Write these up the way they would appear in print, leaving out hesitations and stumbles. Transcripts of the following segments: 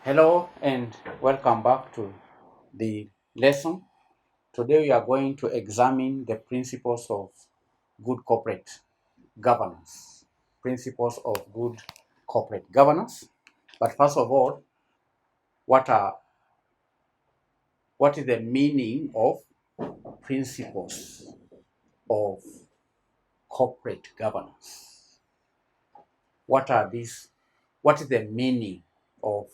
Hello and welcome back to the lesson. Today we are going to examine the principles of good corporate governance. Principles of good corporate governance. But first of all, what are what is the meaning of principles of corporate governance? What are these? What is the meaning of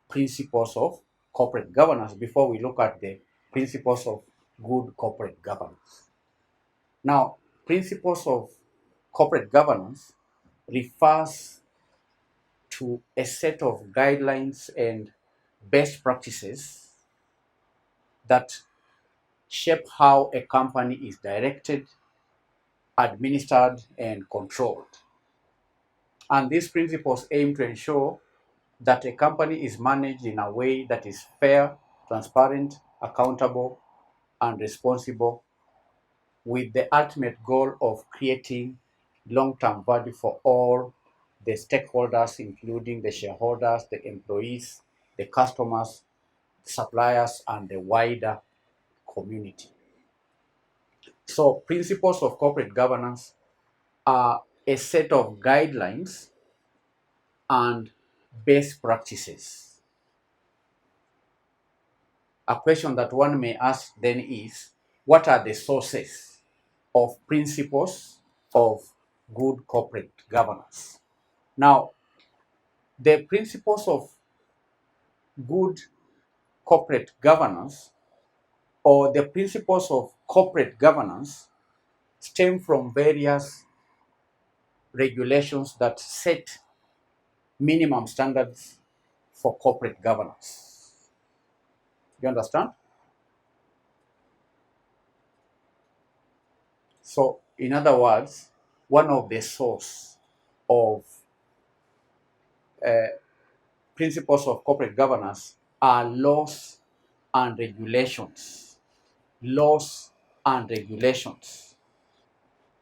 principles of corporate governance before we look at the principles of good corporate governance? Now, principles of corporate governance refers to a set of guidelines and best practices that shape how a company is directed, administered, and controlled. And these principles aim to ensure that a company is managed in a way that is fair, transparent, accountable, and responsible, with the ultimate goal of creating long-term value for all the stakeholders, including the shareholders, the employees, the customers, suppliers, and the wider community. So, principles of corporate governance are a set of guidelines and best practices. A question that one may ask then is, what are the sources of principles of good corporate governance? Now, the principles of good corporate governance or the principles of corporate governance stem from various regulations that set minimum standards for corporate governance. You understand? So, in other words, one of the source of principles of corporate governance are laws and regulations. Laws and regulations.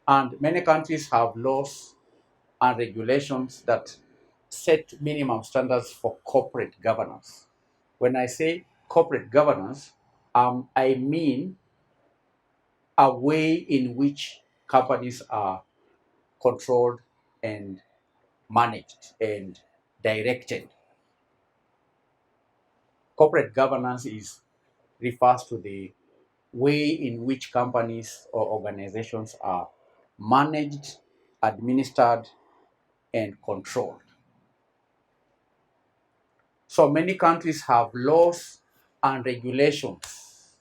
And many countries have laws and regulations that set minimum standards for corporate governance. When I say corporate governance, I mean a way in which companies are controlled and managed and directed. Corporate governance is refers to the way in which companies or organizations are managed, administered, and controlled. So many countries have laws and regulations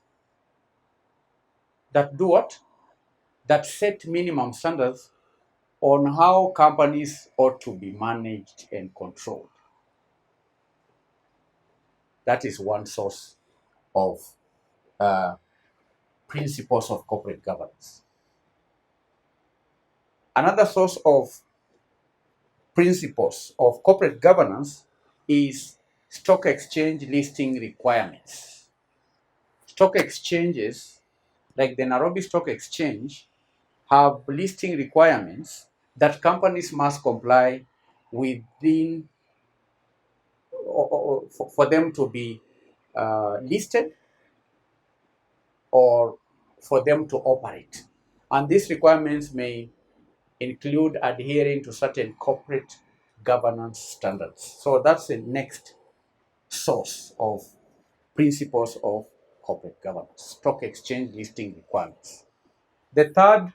that do what? That set minimum standards on how companies ought to be managed and controlled. That is one source of uh, principles of corporate governance. Another source of principles of corporate governance is stock exchange listing requirements. Stock exchanges, like the Nairobi Stock Exchange, have listing requirements that companies must comply within for them to be listed or for them to operate. And these requirements may include adhering to certain corporate governance standards. So that's the next source of principles of corporate governance, stock exchange listing requirements. The third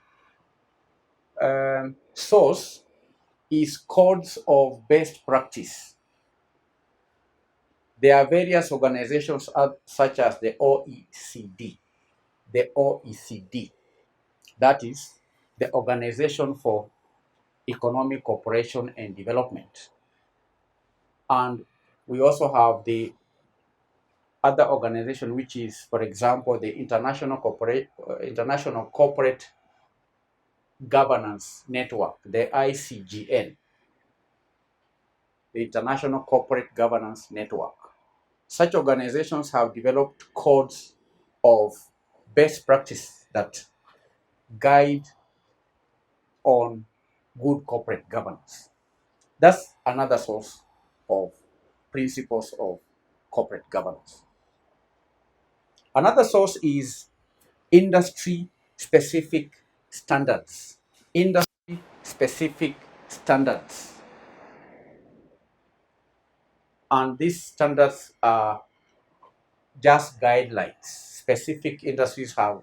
source is codes of best practice. There are various organizations such as the OECD. The OECD, that is the Organization for Economic Cooperation and Development. And we also have the other organization, which is, for example, the International Corporate Governance Network, the ICGN, the International Corporate Governance Network. Such organizations have developed codes of best practice that guide on good corporate governance. That's another source of principles of corporate governance. Another source is industry specific standards. Industry specific standards. And these standards are just guidelines. Specific industries have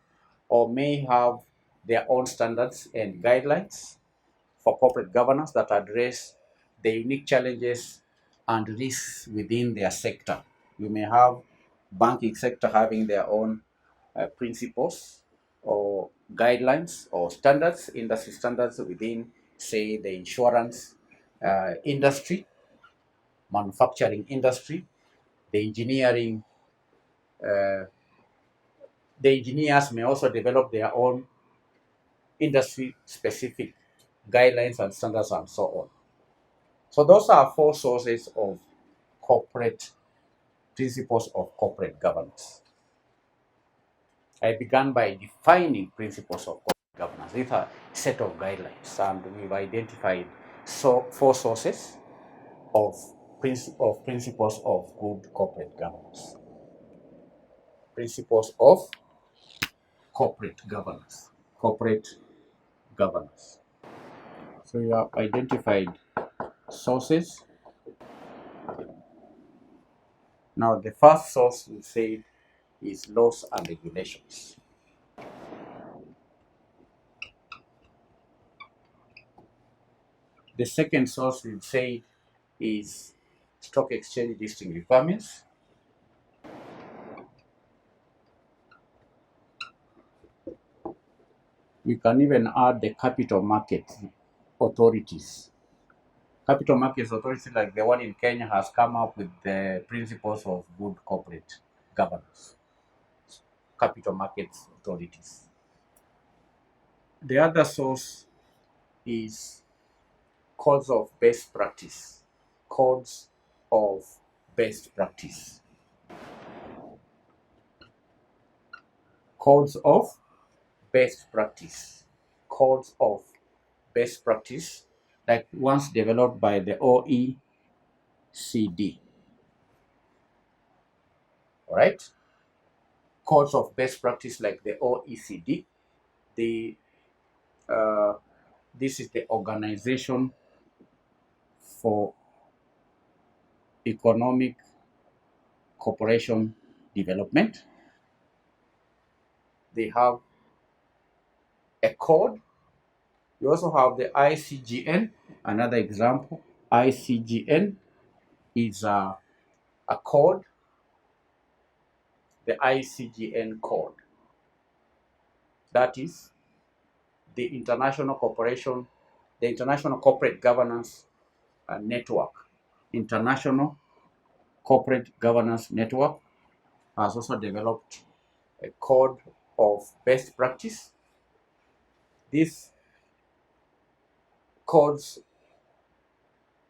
or may have their own standards and guidelines for corporate governance that address the unique challenges and risks within their sector. You may have banking sector having their own principles or guidelines or standards, industry standards within, say, the insurance industry, manufacturing industry, the engineering. Uh, the engineers may also develop their own industry specific guidelines and standards and so on. So those are four sources of corporate principles of corporate governance. I began by defining principles of corporate governance. These are a set of guidelines, and we've identified four sources of, principles of good corporate governance. Principles of corporate governance. Corporate governance. So you have identified sources. Now the first source we say is laws and regulations. The second source we say is stock exchange listing requirements. We can even add the capital market authorities. Capital markets authorities like the one in Kenya has come up with the principles of good corporate governance. Capital markets authorities. The other source is codes of best practice. Codes of best practice. Codes of best practice. Codes of best practice, like ones developed by the OECD. All right? Codes of best practice like the OECD. The This is the Organization for Economic Cooperation Development. They have a code. You also have the ICGN. Another example, ICGN is a code, the ICGN code. That is the International Corporate Governance Network. International Corporate Governance Network has also developed a code of best practice. These codes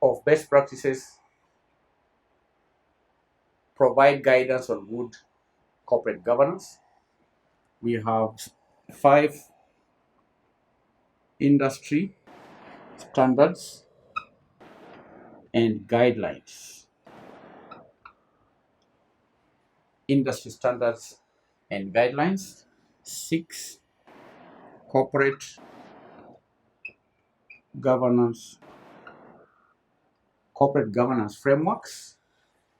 of best practices provide guidance on good corporate governance. We have 5 industry standards and guidelines. Industry standards and guidelines. 6 corporate governance frameworks.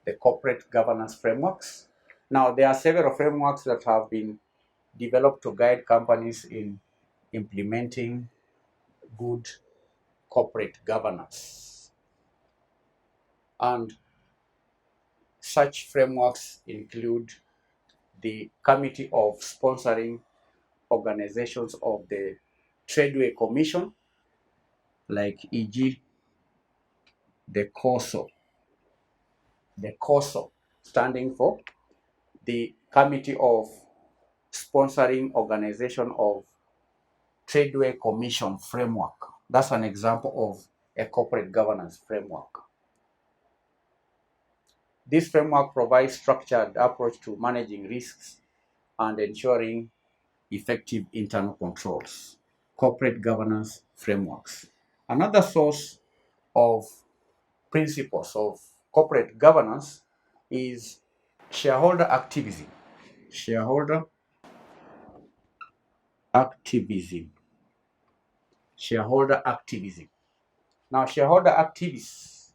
The corporate governance frameworks. Now there are several frameworks that have been developed to guide companies in implementing good corporate governance. And such frameworks include the Committee of Sponsoring Organizations of the Tradeway Commission, like e.g. the COSO standing for the Committee of Sponsoring Organization of Tradeway Commission framework. That's an example of a corporate governance framework. This framework provides structured approach to managing risks and ensuring effective internal controls. Corporate governance frameworks. Another source of principles of corporate governance is shareholder activism. Shareholder activism. Shareholder activism. Now, shareholder activists,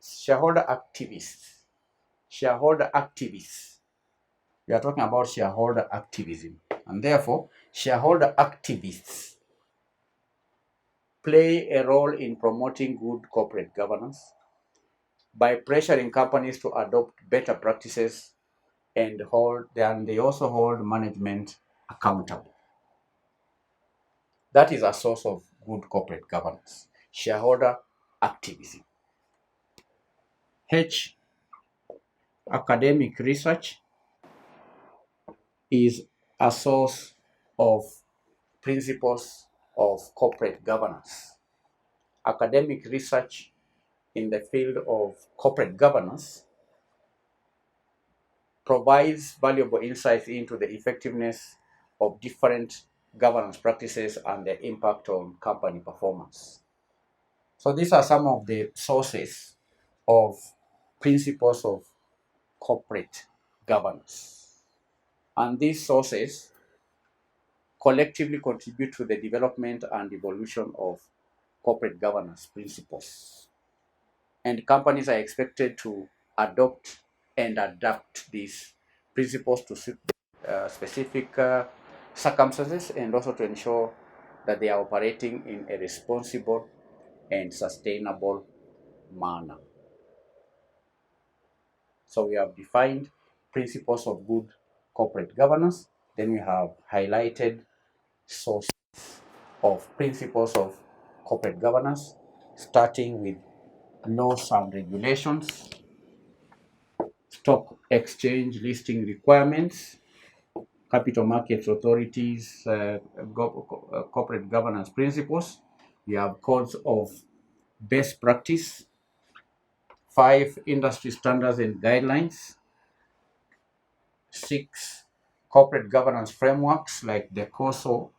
shareholder activists. We are talking about shareholder activism, and therefore, shareholder activists play a role in promoting good corporate governance by pressuring companies to adopt better practices and they also hold management accountable. That is a source of good corporate governance. Shareholder activism. H. Academic research is a source of principles of corporate governance. Academic research in the field of corporate governance provides valuable insights into the effectiveness of different governance practices and their impact on company performance. So these are some of the sources of principles of corporate governance. And these sources collectively contribute to the development and evolution of corporate governance principles. And companies are expected to adopt and adapt these principles to suit specific circumstances and also to ensure that they are operating in a responsible and sustainable manner. So we have defined principles of good corporate governance. Then we have highlighted sources of principles of corporate governance, starting with laws and regulations, stock exchange listing requirements, capital markets authorities, corporate governance principles. We have codes of best practice, 5 industry standards and guidelines, 6 corporate governance frameworks like the COSO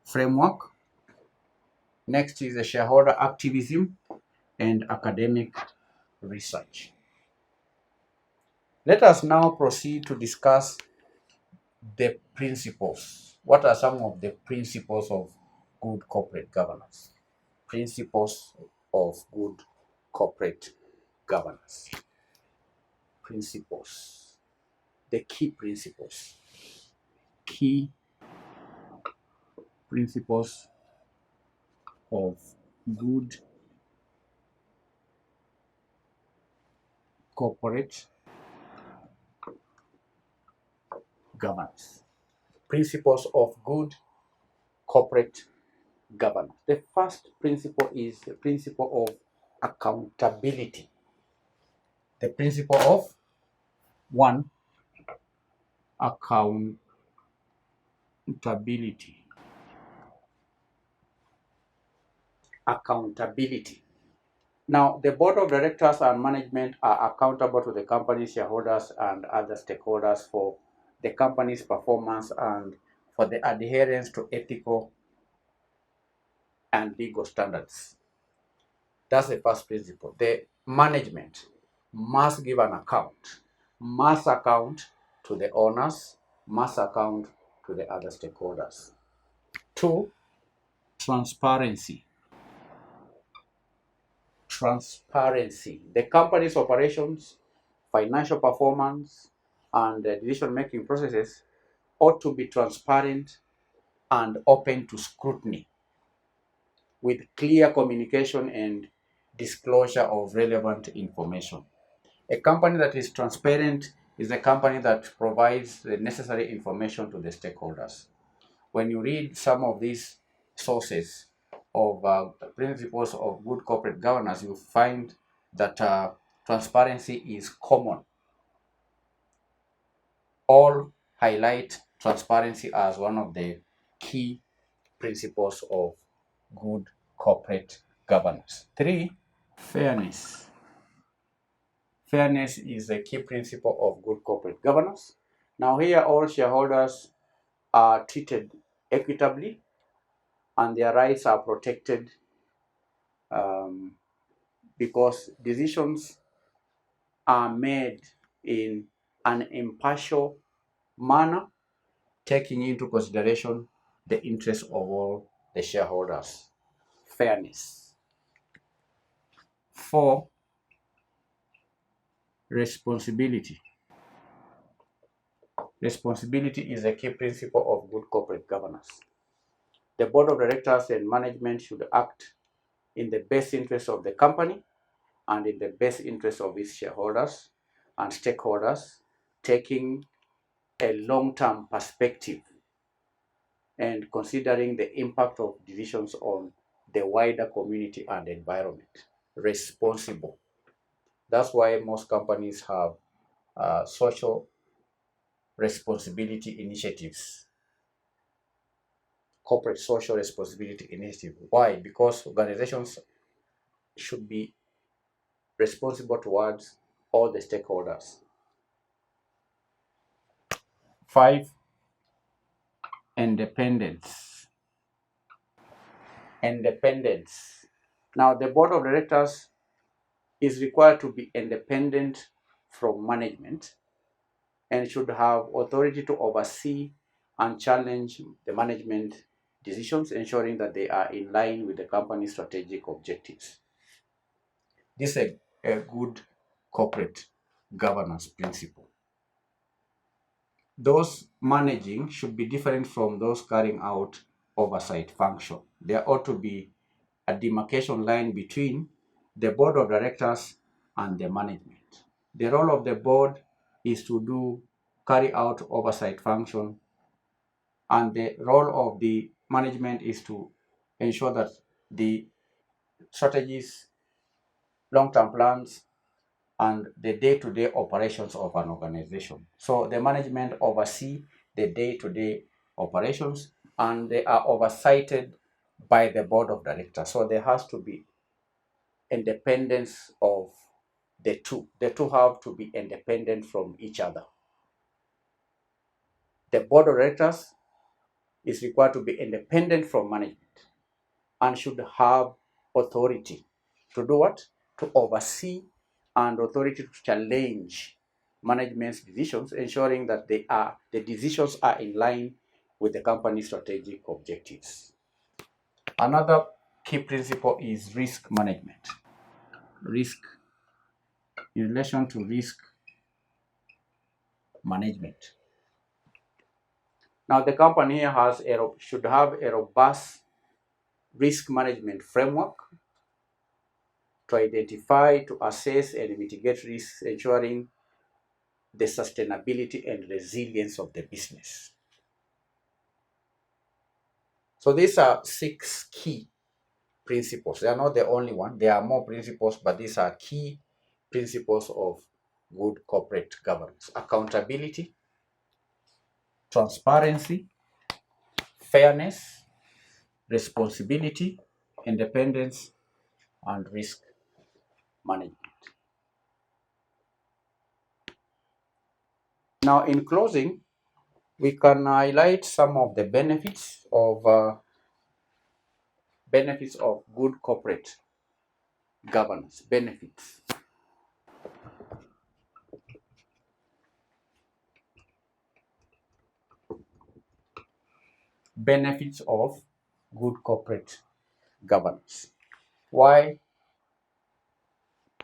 framework. Next is the shareholder activism and academic research. Let us now proceed to discuss the principles. What are some of the principles of good corporate governance? Principles of good corporate governance. Principles. The key principles. Key principles of good corporate governance. Principles of good corporate governance. The first principle is the principle of accountability. The principle of one, accountability. Accountability. Now, the board of directors and management are accountable to the company's shareholders and other stakeholders for the company's performance and for the adherence to ethical and legal standards. That's the first principle. The management must give an account, must account to the owners, must account to the other stakeholders. 2, transparency. Transparency. The company's operations, financial performance, and decision-making processes ought to be transparent and open to scrutiny with clear communication and disclosure of relevant information. A company that is transparent is a company that provides the necessary information to the stakeholders. When you read some of these sources of principles of good corporate governance, you find that transparency is common. All highlight transparency as one of the key principles of good corporate governance. 3, fairness. Fairness is a key principle of good corporate governance. Now, here all shareholders are treated equitably and their rights are protected because decisions are made in an impartial manner, taking into consideration the interests of all the shareholders. Fairness. 4. Responsibility. Responsibility is a key principle of good corporate governance. The board of directors and management should act in the best interest of the company and in the best interest of its shareholders and stakeholders, taking a long-term perspective and considering the impact of decisions on the wider community and environment. Responsible. That's why most companies have social responsibility initiatives, corporate social responsibility initiative. Why? Because organizations should be responsible towards all the stakeholders. 5. Independence. Independence. Now, the board of directors is required to be independent from management and should have authority to oversee and challenge the management decisions, ensuring that they are in line with the company's strategic objectives. This is a good corporate governance principle. Those managing should be different from those carrying out oversight function. There ought to be a demarcation line between the board of directors and the management. The role of the board is to carry out oversight function, and the role of the management is to ensure that the strategies, long-term plans, and the day-to-day operations of an organization. So the management oversee the day-to-day operations, and they are oversighted by the board of directors. So there has to be independence of the two. The two have to be independent from each other. The board of directors is required to be independent from management and should have authority to do what? To oversee and authority to challenge management's decisions, ensuring that the decisions are in line with the company's strategic objectives. Another key principle is risk management. Risk in relation to risk management. Now, the company should have a robust risk management framework to identify, to assess, and mitigate risks, ensuring the sustainability and resilience of the business. So these are 6 key principles. They are not the only one. There are more principles, but these are key principles of good corporate governance. Accountability, transparency, fairness, responsibility, independence, and risk management. Now, in closing, we can highlight some of the benefits of good corporate governance. Benefits of good corporate governance. Why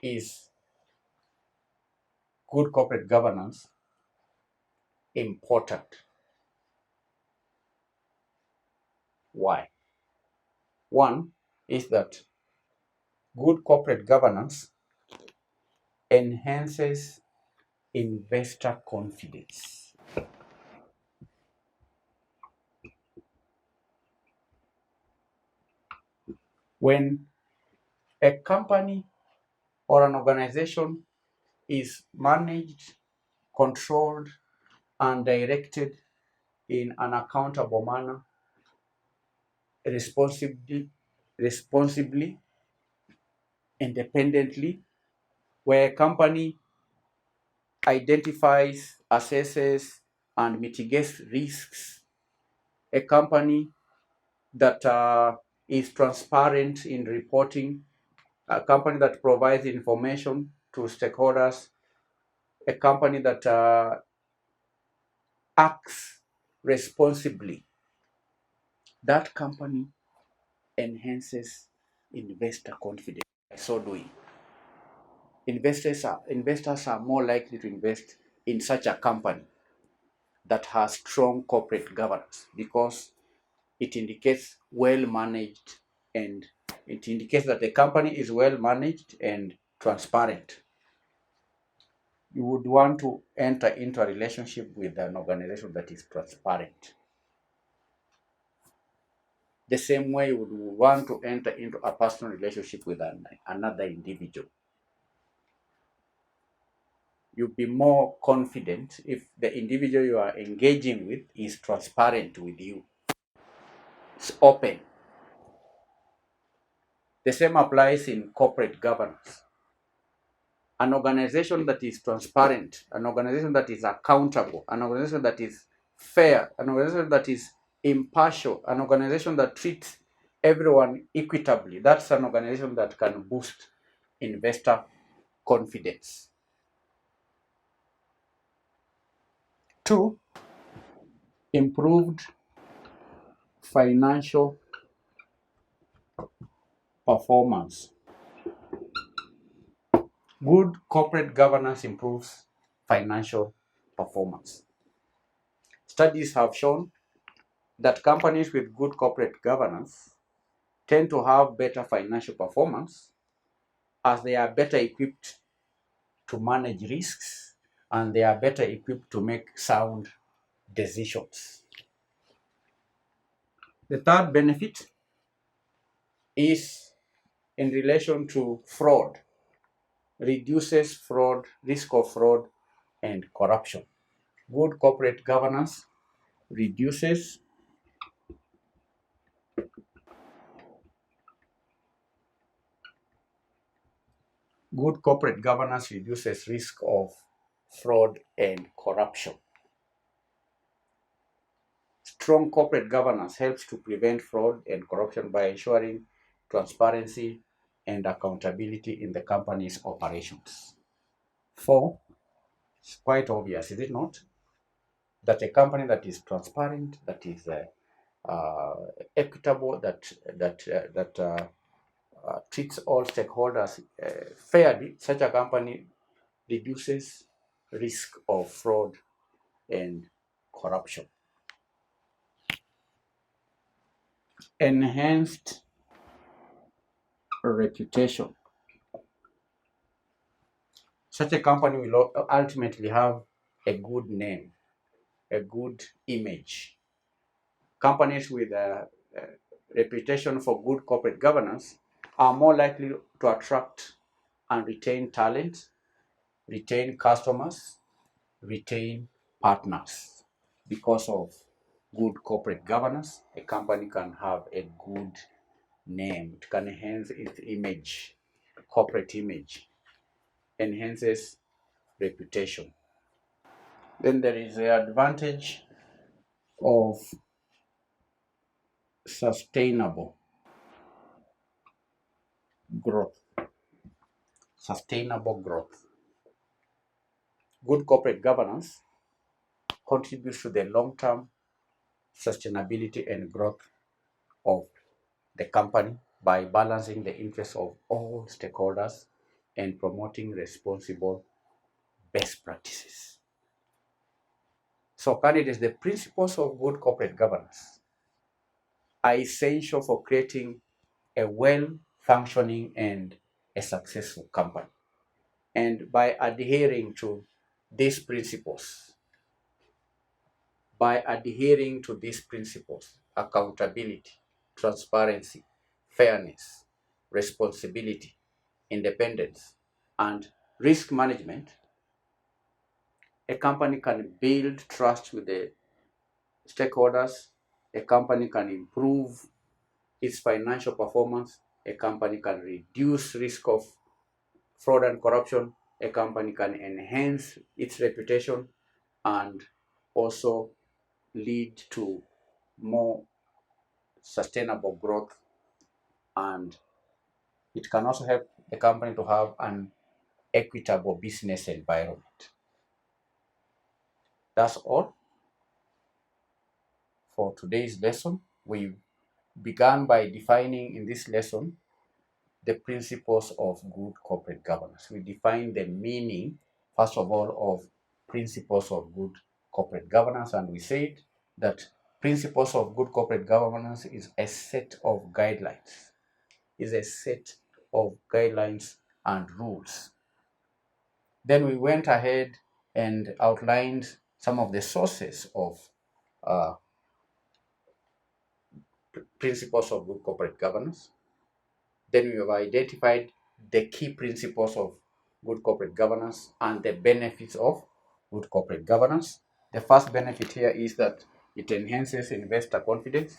is good corporate governance important? Why? One is that good corporate governance enhances investor confidence. When a company or an organization is managed, controlled, and directed in an accountable manner, responsibly, independently, where a company identifies, assesses, and mitigates risks, a company that is transparent in reporting a company that provides information to stakeholders, a company that acts responsibly. That company enhances investor confidence. So doing, investors are more likely to invest in such a company that has strong corporate governance, because it indicates well managed, and it indicates that the company is well managed and transparent. You would want to enter into a relationship with an organization that is transparent. The same way you would want to enter into a personal relationship with another individual. You'll be more confident if the individual you are engaging with is transparent with you. It's open. The same applies in corporate governance. An organization that is transparent, an organization that is accountable, an organization that is fair, an organization that is impartial, an organization that treats everyone equitably, that's an organization that can boost investor confidence. Two, improved financial performance. Good corporate governance improves financial performance. Studies have shown that companies with good corporate governance tend to have better financial performance, as they are better equipped to manage risks and they are better equipped to make sound decisions. The third benefit is in relation to fraud, reduces fraud, risk of fraud and corruption. Good corporate governance reduces good corporate governance reduces risk of fraud and corruption. Strong corporate governance helps to prevent fraud and corruption by ensuring transparency and accountability in the company's operations. Four, it's quite obvious, is it not, that a company that is transparent, that is equitable, that treats all stakeholders fairly, such a company reduces risk of fraud and corruption. Enhanced reputation. Such a company will ultimately have a good name, a good image. Companies with a reputation for good corporate governance are more likely to attract and retain talent, retain customers, retain partners. Because of good corporate governance, a company can have a good name. It can enhance its image, corporate image, enhances reputation. Then there is the advantage of sustainable growth. Sustainable growth. Good corporate governance contributes to the long-term sustainability and growth of the company by balancing the interests of all stakeholders and promoting responsible best practices. So, candidates, the principles of good corporate governance are essential for creating a well-functioning and a successful company. And by adhering to these principles, accountability, transparency, fairness, responsibility, independence, and risk management, a company can build trust with the stakeholders, a company can improve its financial performance, a company can reduce risk of fraud and corruption, a company can enhance its reputation and also lead to more sustainable growth, and it can also help a company to have an equitable business environment. That's all for today's lesson. We began by defining in this lesson the principles of good corporate governance. We defined the meaning, first of all, of principles of good corporate governance, and we said that principles of good corporate governance is a set of guidelines, and rules. Then we went ahead and outlined some of the sources of uh, principles of good corporate governance. Then we have identified the key principles of good corporate governance and the benefits of good corporate governance. The first benefit here is that it enhances investor confidence,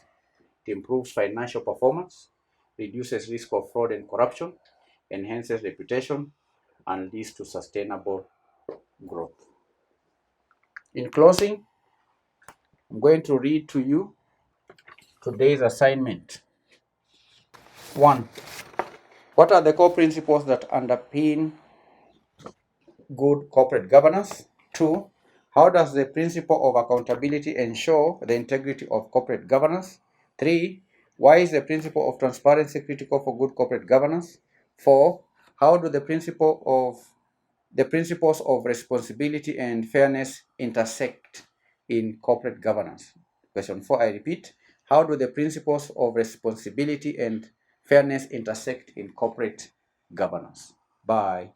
it improves financial performance, reduces risk of fraud and corruption, enhances reputation, and leads to sustainable growth. In closing, I'm going to read to you today's assignment. 1. What are the core principles that underpin good corporate governance? 2. How does the principle of accountability ensure the integrity of corporate governance? 3. Why is the principle of transparency critical for good corporate governance? 4. How do the principles of responsibility and fairness intersect in corporate governance? Question 4, I repeat. How do the principles of responsibility and fairness intersect in corporate governance? Bye.